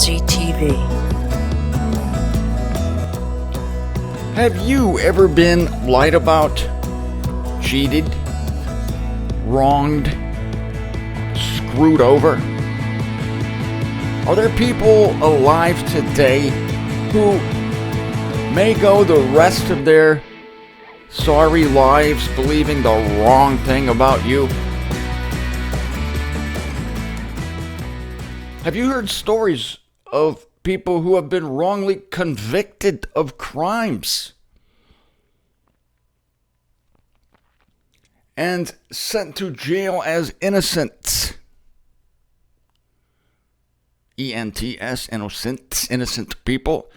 MZTV. Have you ever been lied about, cheated, wronged, screwed over? Are there people alive today who may go the rest of their sorry lives believing the wrong thing about you? Have you heard stories of people who have been wrongly convicted of crimes and sent to jail as innocents? E-N-T-S, innocent people.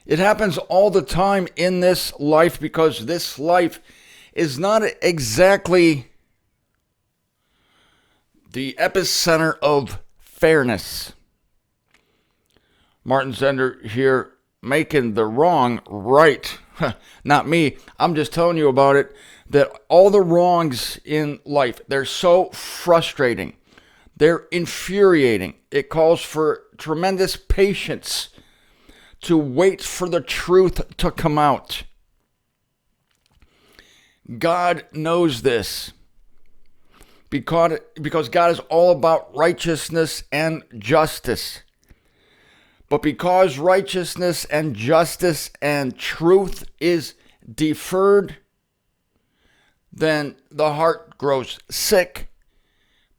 It happens all the time in this life because this life is not exactly the epicenter of fairness. Martin Zender here, making the wrong right. Not me. I'm just telling you about it. That all the wrongs in life, they're so frustrating. They're infuriating. It calls for tremendous patience to wait for the truth to come out. God knows this because God is all about righteousness and justice. But because righteousness and justice and truth is deferred, then the heart grows sick.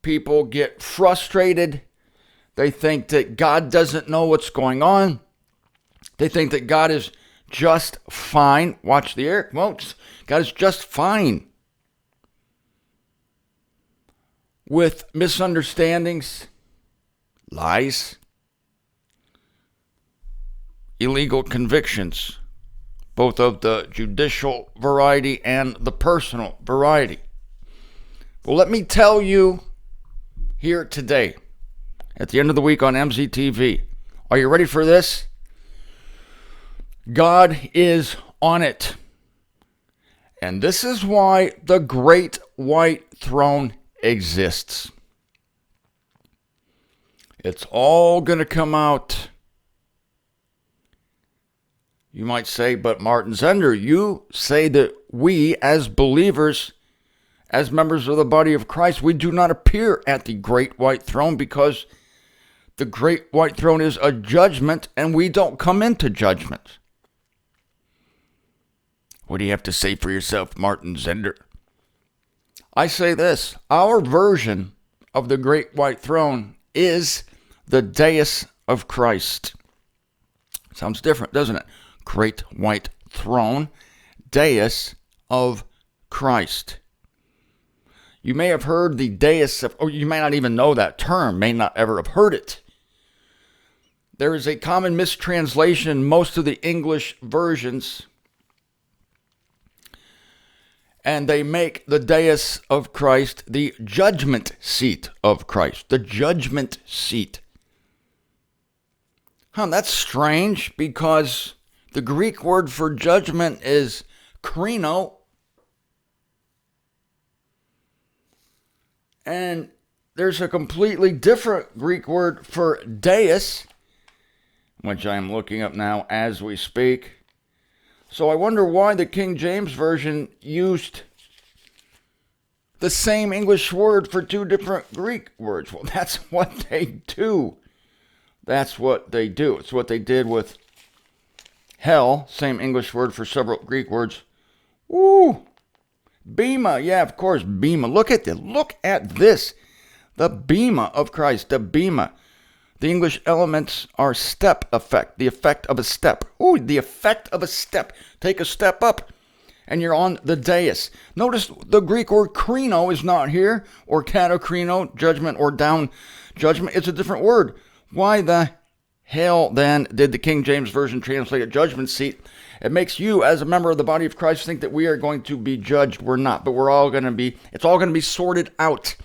People get frustrated. They think that God doesn't know what's going on. They think that God is just fine. Watch the air quotes. God is just fine. With misunderstandings, lies, illegal convictions, both of the judicial variety and the personal variety. Well, let me tell you here today, at the end of the week on MZTV, are you ready for this? God is on it. And this is why the great white throne exists. It's all going to come out. You might say, but Martin Zender, you say that we as believers, as members of the body of Christ, we do not appear at the great white throne because the great white throne is a judgment and we don't come into judgment. What do you have to say for yourself, Martin Zender? I say this, our version of the great white throne is the Dais of Christ. Sounds different, doesn't it? Great white throne, Dais of Christ. You may have heard the Dais of, or you may not even know that term, may not ever have heard it. There is a common mistranslation in most of the English versions, and they make the Dais of Christ the judgment seat of Christ. The judgment seat. That's strange because the Greek word for judgment is krino. And there's a completely different Greek word for dais, which I am looking up now as we speak. So I wonder why the King James Version used the same English word for two different Greek words. Well, that's what they do. That's what they do. It's what they did with hell, same English word for several Greek words. Woo! Bema, yeah, of course, bema. Look at this. Look at this. The bema of Christ, the bema. The English elements are step effect, the effect of a step. Ooh, the effect of a step. Take a step up, and you're on the dais. Notice the Greek word krino is not here, or katakrino, judgment, or down judgment. It's a different word. Why the hell, then, did the King James Version translate a judgment seat? It makes you, as a member of the body of Christ, think that we are going to be judged. We're not, but we're all going to be, it's all going to be sorted out.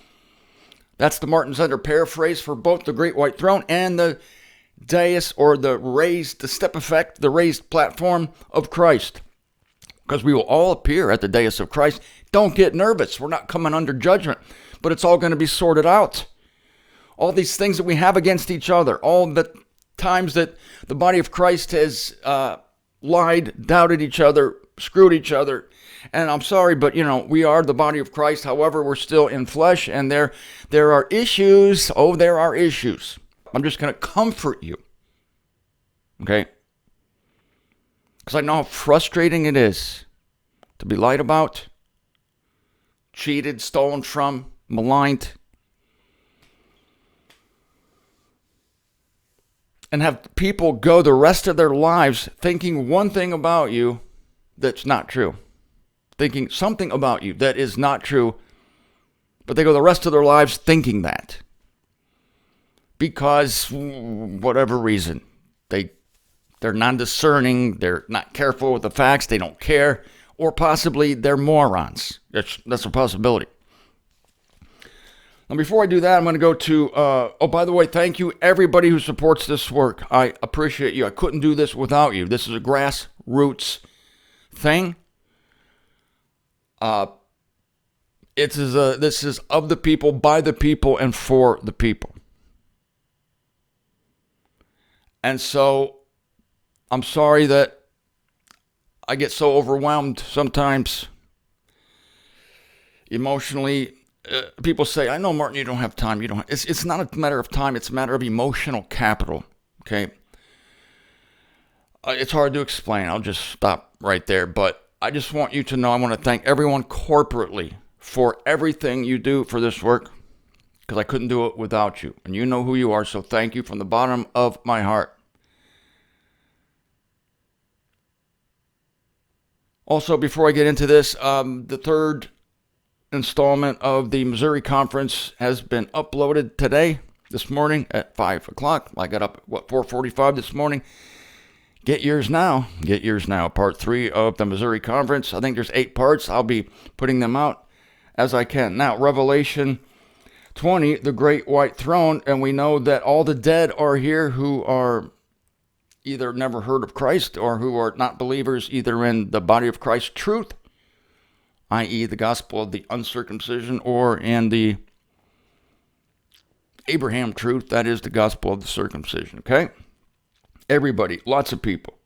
That's the Martin Zender paraphrase for both the great white throne and the dais, or the step effect, the raised platform of Christ. Because we will all appear at the dais of Christ. Don't get nervous. We're not coming under judgment, but it's all going to be sorted out. All these things that we have against each other, all the times that the body of Christ has lied, doubted each other, screwed each other. And I'm sorry, but, we are the body of Christ. However, we're still in flesh, and there are issues. Oh, there are issues. I'm just going to comfort you. Okay? Because I know how frustrating it is to be lied about, cheated, stolen from, maligned, and have people go the rest of their lives thinking one thing about you that's not true. Thinking something about you that is not true, but they go the rest of their lives thinking that. Because whatever reason, they're non-discerning, they're not careful with the facts, they don't care, or possibly they're morons. That's a possibility. Now, before I do that, I'm going to go to, by the way, thank you everybody who supports this work. I appreciate you. I couldn't do this without you. This is a grassroots thing. This is of the people, by the people, and for the people. And so, I'm sorry that I get so overwhelmed sometimes emotionally. People say, I know, Martin, you don't have time. It's not a matter of time. It's a matter of emotional capital. Okay. It's hard to explain. I'll just stop right there. But I just want you to know, I want to thank everyone corporately for everything you do for this work, because I couldn't do it without you. And you know who you are. So thank you from the bottom of my heart. Also, before I get into this, the third installment of the Missouri Conference has been uploaded this morning at 5 o'clock. I got up at 4:45 this morning. Get yours now. Part 3 of the Missouri Conference. I think there's 8 parts. I'll be putting them out as I can. Now, Revelation 20, the great white throne, and we know that all the dead are here who are either never heard of Christ or who are not believers either in the body of Christ's truth, i.e. the gospel of the uncircumcision, or in the Abraham truth, that is the gospel of the circumcision, okay? Everybody, lots of people.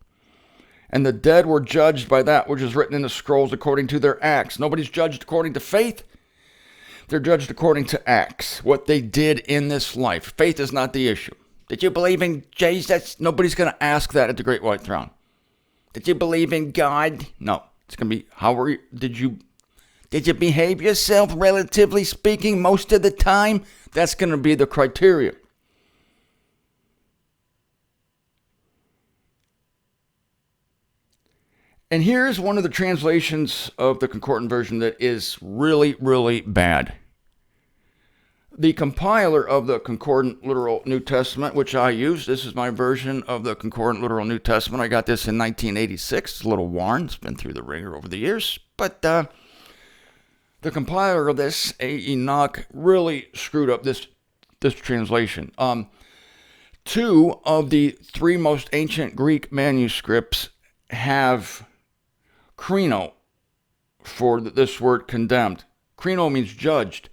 And the dead were judged by that which is written in the scrolls according to their acts. Nobody's judged according to faith. They're judged according to acts, what they did in this life. Faith is not the issue. Did you believe in Jesus? Nobody's going to ask that at the great white throne. Did you believe in God? No. It's going to be, did you behave yourself, relatively speaking, most of the time? That's going to be the criteria. And here's one of the translations of the Concordant version that is really, really bad. The compiler of the Concordant Literal New Testament, which I use, this is my version of the Concordant Literal New Testament. I got this in 1986. It's a little worn. It's been through the ringer over the years. But the compiler of this, A. Enoch, really screwed up this translation. 2 of the 3 most ancient Greek manuscripts have krino for this word condemned. Krino means judged.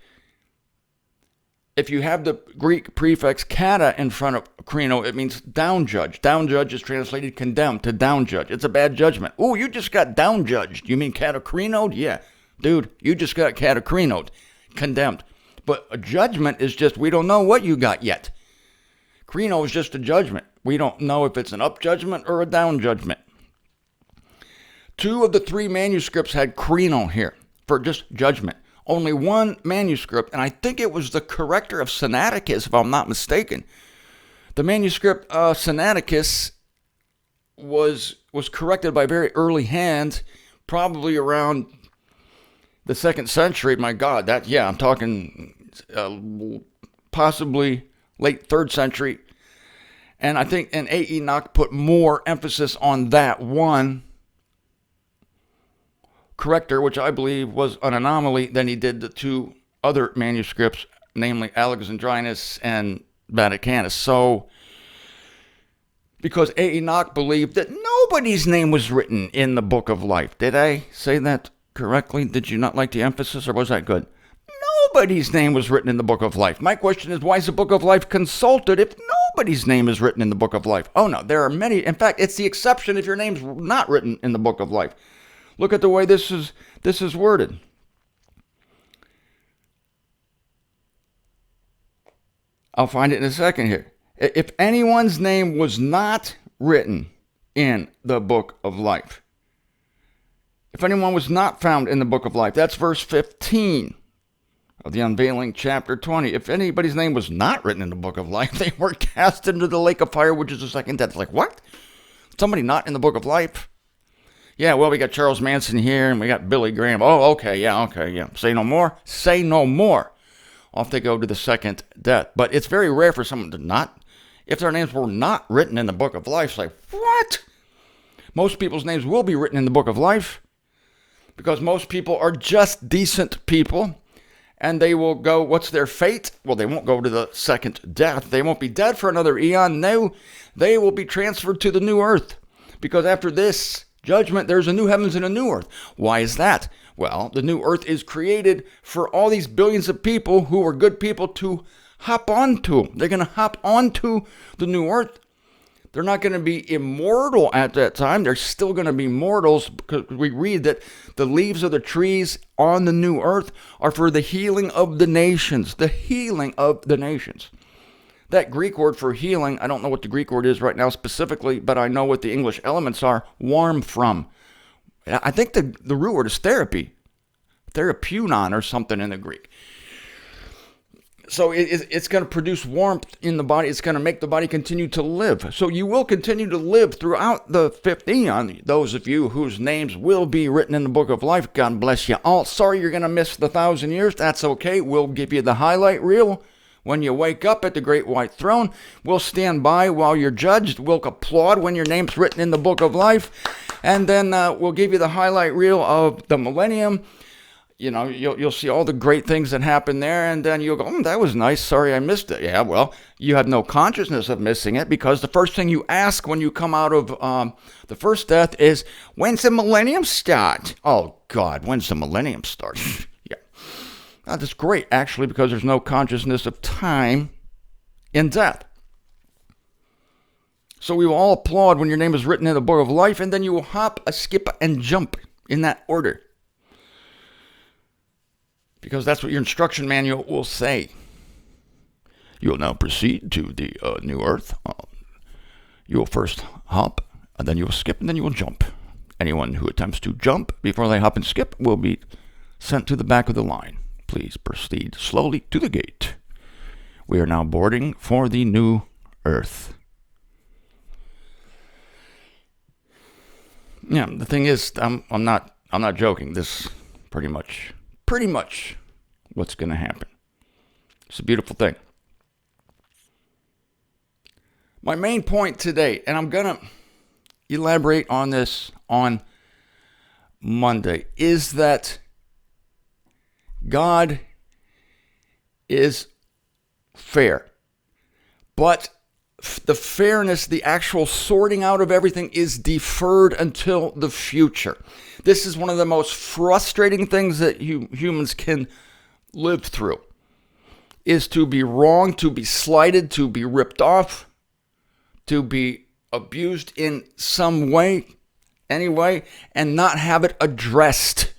If you have the Greek prefix kata in front of krino, it means down judge. Down judge is translated condemned to down judge. It's a bad judgment. Oh, you just got down judged. You mean katakrinoed? Yeah. Dude, you just got katakrinoed, condemned. But a judgment is just, we don't know what you got yet. Krino is just a judgment. We don't know if it's an up judgment or a down judgment. 2 of the 3 manuscripts had krino here for just judgment. Only 1 manuscript, and I think it was the corrector of Sinaiticus, if I'm not mistaken. The manuscript Sinaiticus was corrected by very early hands, probably around the 2nd century. My God, I'm talking possibly late 3rd century. And I think A. Enoch put more emphasis on that one corrector, which I believe was an anomaly, than he did the 2 other manuscripts, namely Alexandrinus and Vaticanus. So, because A. Enoch believed that nobody's name was written in the book of life. Did I say that correctly? Did you not like the emphasis, or was that good? Nobody's name was written in the book of life. My question is, why is the book of life consulted if nobody's name is written in the book of life. Oh no, there are many. In fact, it's the exception if your name's not written in the book of life. Look at the way this is worded. I'll find it in a second here. If anyone's name was not written in the book of life, if anyone was not found in the book of life, that's verse 15 of the Unveiling chapter 20. If anybody's name was not written in the book of life, they were cast into the lake of fire, which is the second death. It's like, what? Somebody not in the book of life? Yeah, well, we got Charles Manson here, and we got Billy Graham. Oh, okay, yeah. Say no more? Say no more. Off they go to the second death. But it's very rare for someone to not, if their names were not written in the book of life, it's like, what? Most people's names will be written in the book of life, because most people are just decent people, and they will go, what's their fate? Well, they won't go to the second death. They won't be dead for another eon. No, they will be transferred to the new earth, because after this judgment, there's a new heavens and a new earth. Why is that? Well, the new earth is created for all these billions of people who are good people to hop onto. They're going to hop onto the new earth. They're not going to be immortal at that time. They're still going to be mortals, because we read that the leaves of the trees on the new earth are for the healing of the nations. The healing of the nations. That Greek word for healing, I don't know what the Greek word is right now specifically, but I know what the English elements are. Warm from. I think the root word is therapy. Therapeuon or something in the Greek. So it's going to produce warmth in the body. It's going to make the body continue to live. So you will continue to live throughout the fifth eon. Those of you whose names will be written in the book of life, God bless you all. Sorry you're going to miss the 1,000 years. That's okay. We'll give you the highlight reel. When you wake up at the great white throne, we'll stand by while you're judged. We'll applaud when your name's written in the book of life. And then we'll give you the highlight reel of the millennium. You know, you'll see all the great things that happen there, and then you'll go, that was nice. Sorry I missed it. Yeah, well, you have no consciousness of missing it, because the first thing you ask when you come out of the first death is, when's the millennium start? Oh, God, when's the millennium start? Yeah. Now, that's great, actually, because there's no consciousness of time in death. So we will all applaud when your name is written in the book of life, and then you will hop, skip, and jump in that order. Because that's what your instruction manual will say. You will now proceed to the new earth. You will first hop, and then you will skip, and then you will jump. Anyone who attempts to jump before they hop and skip will be sent to the back of the line. Please proceed slowly to the gate. We are now boarding for the new earth. Yeah, the thing is, I'm not joking. This pretty much what's going to happen. It's a beautiful thing. My main point today, and I'm going to elaborate on this on Monday, is that God is fair. But the fairness, the actual sorting out of everything, is deferred until the future. This is one of the most frustrating things that humans can live through, is to be wronged, to be slighted, to be ripped off, to be abused in some way, anyway, and not have it addressed.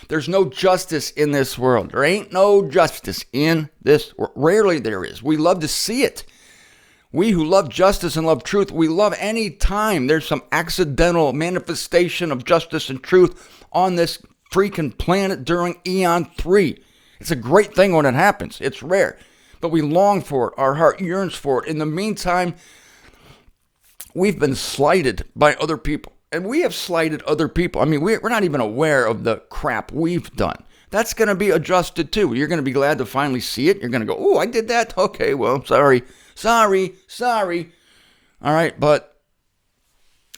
There's no justice in this world. There ain't no justice in this world. Rarely there is. We love to see it. We who love justice and love truth, we love any time there's some accidental manifestation of justice and truth on this freaking planet during Eon 3. It's a great thing when it happens. It's rare. But we long for it. Our heart yearns for it. In the meantime, we've been slighted by other people. And we have slighted other people. I mean, we're not even aware of the crap we've done. That's going to be adjusted too. You're going to be glad to finally see it. You're going to go, oh, I did that? Okay, well, sorry. All right, but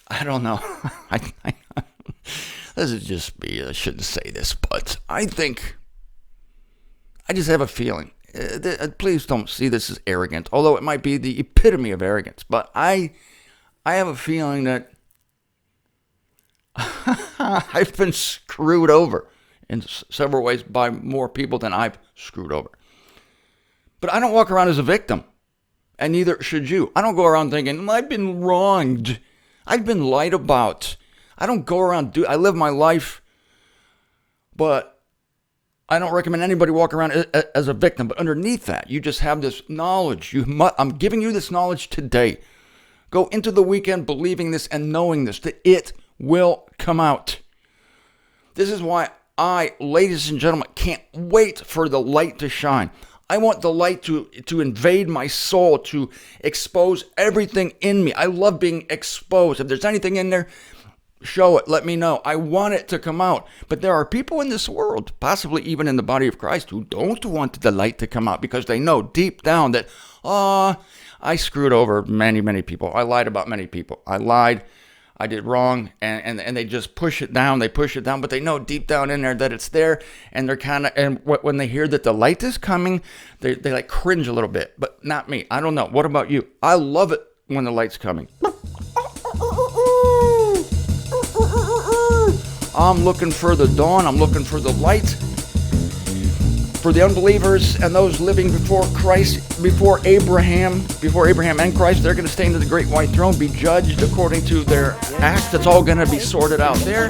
I don't know. This is just me. I shouldn't say this, but I just have a feeling. Please don't see this as arrogant, although it might be the epitome of arrogance. But I have a feeling that I've been screwed over in several ways by more people than I've screwed over. But I don't walk around as a victim. and neither should you. I don't go around thinking, I've been wronged. I've been lied about. I don't go around, I live my life, but I don't recommend anybody walk around as a victim. But underneath that, you just have this knowledge. I'm giving you this knowledge today. Go into the weekend believing this and knowing this, that it will come out. This is why I, ladies and gentlemen, can't wait for the light to shine. I want the light to invade my soul, to expose everything in me. I love being exposed. If there's anything in there, show it. Let me know. I want it to come out. But there are people in this world, possibly even in the body of Christ, who don't want the light to come out because they know deep down that, I screwed over many, many people. I lied about many people. I lied. I did wrong, and they just push it down. They push it down, but they know deep down in there that it's there, and they're kind of, and when they hear that the light is coming, they like cringe a little bit, but not me. I don't know. What about you? I love it when the light's coming. I'm looking for the dawn. I'm looking for the light. For the unbelievers and those living before Christ, before Abraham and Christ, they're going to stay into the great white throne, be judged according to their acts. It's all going to be sorted out there.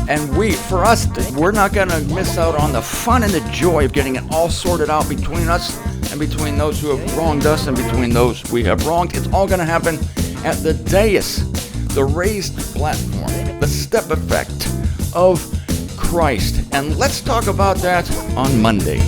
And for us, we're not going to miss out on the fun and the joy of getting it all sorted out between us and between those who have wronged us and between those we have wronged. It's all going to happen at the dais, the raised platform, the step effect of Christ. And let's talk about that on Monday.